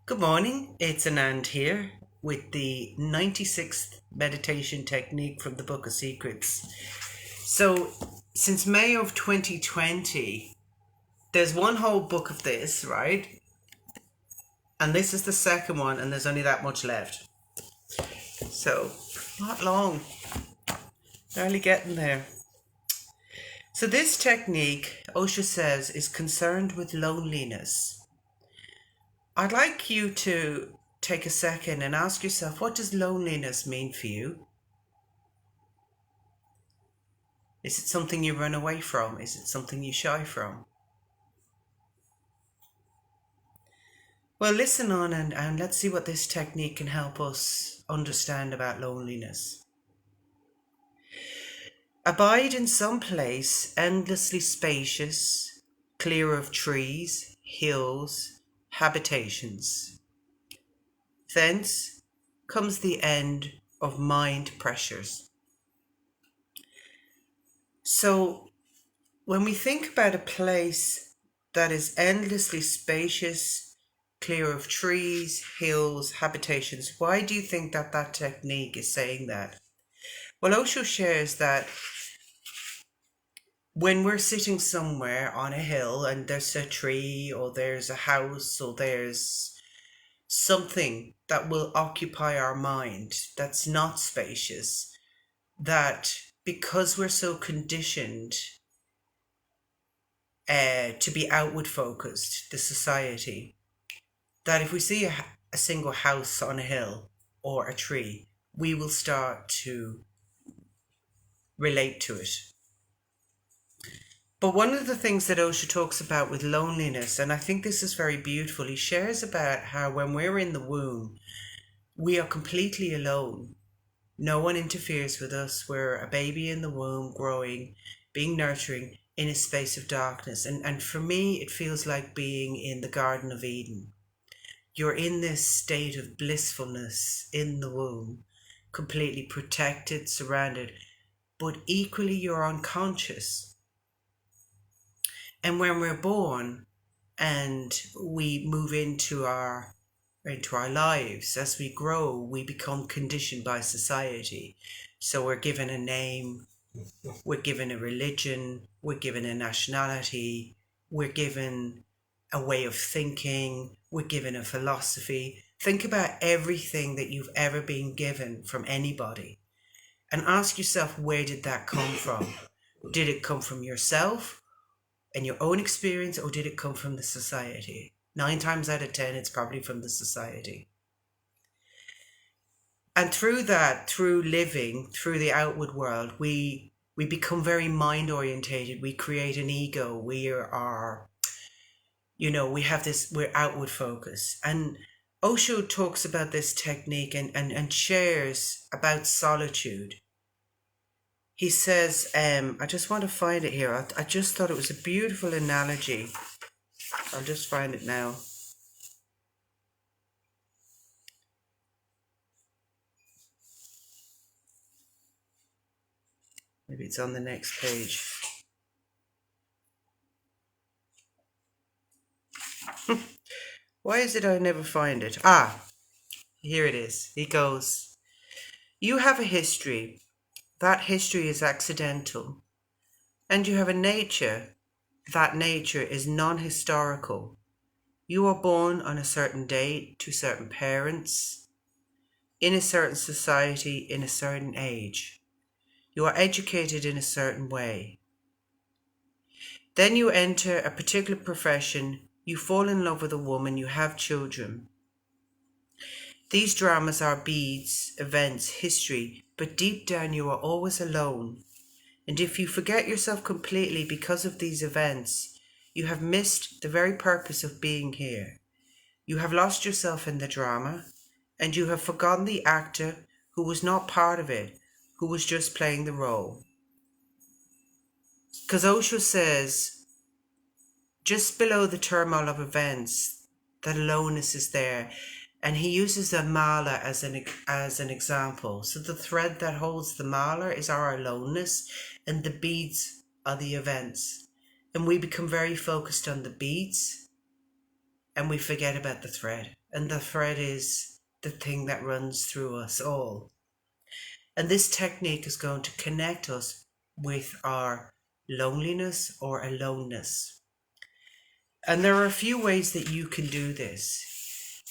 Good morning, it's Anand here with the 96th meditation technique from the Book of Secrets. So, since May of 2020, there's one whole book of this, right? And this is the second one, and there's only that much left. So, not long, barely getting there. So, this technique, Osho says, is concerned with loneliness. I'd like you to take a second and ask yourself, what does loneliness mean for you? Is it something you run away from? Is it something you shy from? Well, listen on and let's see what this technique can help us understand about loneliness. Abide in some place endlessly spacious, clear of trees, hills, habitations. Thence comes the end of mind pressures. So, when we think about a place that is endlessly spacious, clear of trees, hills, habitations, why do you think that technique is saying that? Well, Osho shares that when we're sitting somewhere on a hill and there's a tree or there's a house or there's something that will occupy our mind that's not spacious, that because we're so conditioned to be outward focused, the society, that if we see a single house on a hill or a tree, we will start to relate to it. But one of the things that Osho talks about with loneliness, and I think this is very beautiful, he shares about how when we're in the womb, we are completely alone. No one interferes with us. We're a baby in the womb, growing, being nurturing in a space of darkness. And for me, it feels like being in the Garden of Eden. You're in this state of blissfulness in the womb, completely protected, surrounded, but equally you're unconscious. And when we're born and we move into our lives, as we grow, we become conditioned by society. So we're given a name, we're given a religion, we're given a nationality, we're given a way of thinking, we're given a philosophy. Think about everything that you've ever been given from anybody and ask yourself, where did that come from? Did it come from yourself and your own experience, or did it come from the society? 9 times out of 10, it's probably from the society. And through that, through living, through the outward world, we become very mind orientated. We create an ego. We are, we have this, we're outward focused. And Osho talks about this technique and shares about solitude. He says, I just want to find it here. I just thought it was a beautiful analogy. I'll just find it now. Maybe it's on the next page. Why is it I never find it? Here it is. He goes, you have a history. That history is accidental. And you have a nature. That nature is non-historical. You are born on a certain date to certain parents, in a certain society, in a certain age. You are educated in a certain way. Then you enter a particular profession, you fall in love with a woman, you have children. These dramas are beads, events, history, but deep down you are always alone. And if you forget yourself completely because of these events, you have missed the very purpose of being here. You have lost yourself in the drama, and you have forgotten the actor who was not part of it, who was just playing the role. Because Osho says, just below the turmoil of events, that aloneness is there. And he uses the mala as an example. So the thread that holds the mala is our aloneness, and the beads are the events. And we become very focused on the beads, and we forget about the thread. and the thread is the thing that runs through us all. And this technique is going to connect us with our loneliness or aloneness. And there are a few ways that you can do this.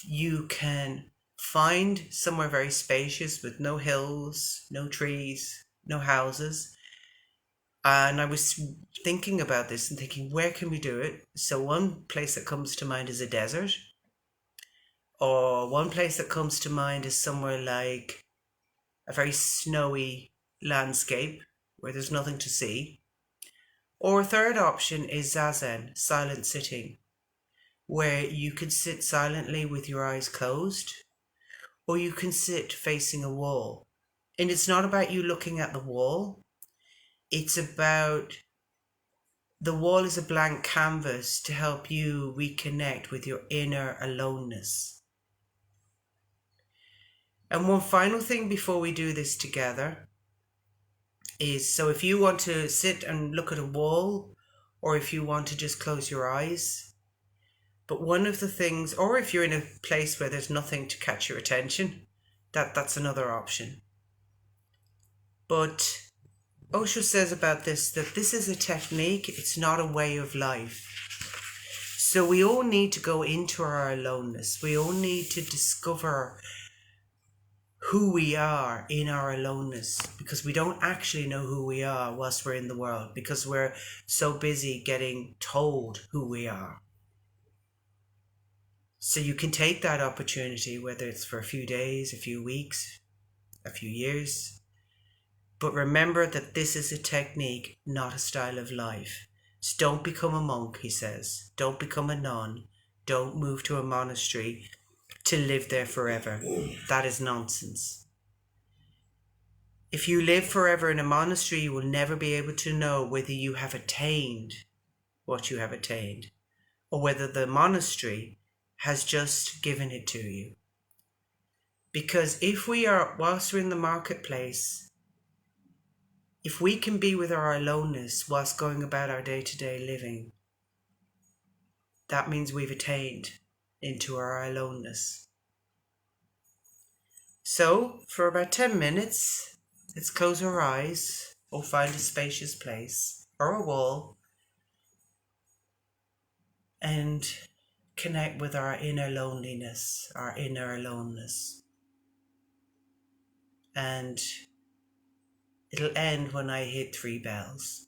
You can find somewhere very spacious with no hills, no trees, no houses. And I was thinking about this and thinking, where can we do it? So one place that comes to mind is a desert. Or one place that comes to mind is somewhere like a very snowy landscape where there's nothing to see. Or a third option is zazen, silent sitting, where you can sit silently with your eyes closed, or you can sit facing a wall. And it's not about you looking at the wall, it's about the wall is a blank canvas to help you reconnect with your inner aloneness. And one final thing before we do this together is, so if you want to sit and look at a wall, or if you want to just close your eyes, but one of the things, or if you're in a place where there's nothing to catch your attention, that's another option. But Osho says about this that this is a technique, it's not a way of life. So we all need to go into our aloneness. We all need to discover who we are in our aloneness, because we don't actually know who we are whilst we're in the world, because we're so busy getting told who we are. So you can take that opportunity, whether it's for a few days, a few weeks, a few years. But remember that this is a technique, not a style of life. So don't become a monk, he says. Don't become a nun. Don't move to a monastery to live there forever. That is nonsense. If you live forever in a monastery, you will never be able to know whether you have attained what you have attained, or whether the monastery has just given it to you. Because if we are, whilst we're in the marketplace, if we can be with our aloneness whilst going about our day-to-day living, that means we've attained into our aloneness. So, for about 10 minutes, let's close our eyes or find a spacious place or a wall and connect with our inner loneliness, our inner aloneness. And it'll end when I hit 3 bells.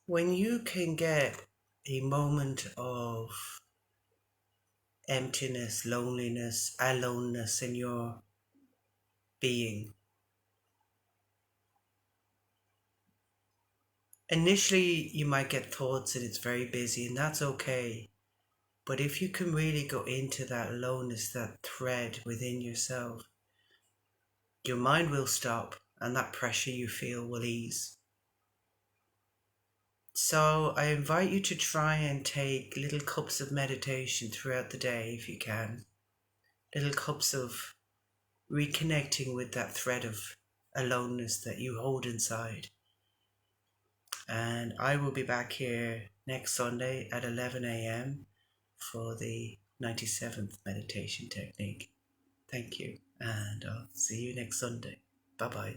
When you can get a moment of emptiness, loneliness, aloneness in your being, initially you might get thoughts and it's very busy, and that's okay. But if you can really go into that aloneness, that thread within yourself, your mind will stop and that pressure you feel will ease. So I invite you to try and take little cups of meditation throughout the day if you can. Little cups of reconnecting with that thread of aloneness that you hold inside. And I will be back here next Sunday at 11 a.m. for the 97th meditation technique. Thank you, and I'll see you next Sunday. Bye bye.